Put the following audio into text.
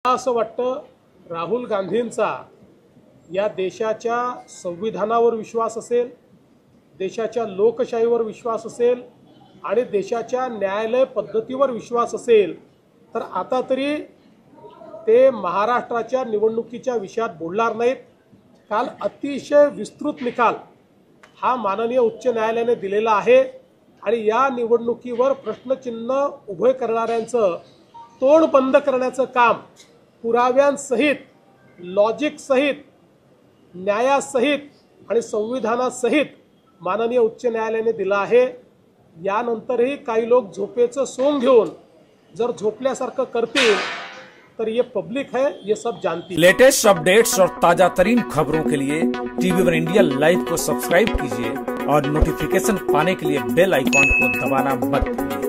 असं वाटतं राहुल गांधींचा या देशाच्या संविधानावर विश्वास असेल, देशाच्या लोकशाहीवर विश्वास असेल आणि देशाच्या न्यायालय पद्धतीवर विश्वास असेल तर आता तरी ते महाराष्ट्राच्या निवडणुकीच्या विषयात बोलणार नाहीत। काल अतिशय विस्तृत निकाल हा माननीय उच्च न्यायालयाने दिलेला आहे आणि या निवडणुकीवर प्रश्नचिन्ह उभे करणाऱ्यांचं तोंड बंद करण्याचं काम पुराव्यांसहित, लॉजिक सहित, न्यायासहित आणि संविधानासहित माननीय उच्च न्यायालयाने दिला आहे। यानंतरही काही लोक झोपेचं सोंग घेऊन जर झोपल्यासारखं करतील तर ये पब्लिक है, ये सब जानती है। लेटेस्ट अपडेट्स और ताजा तरीन खबरों के लिए TV1 इंडिया लाइव को सब्सक्राइब कीजिए और नोटिफिकेशन पाने के लिए बेल आइकॉन को दबाना मत भूलिए।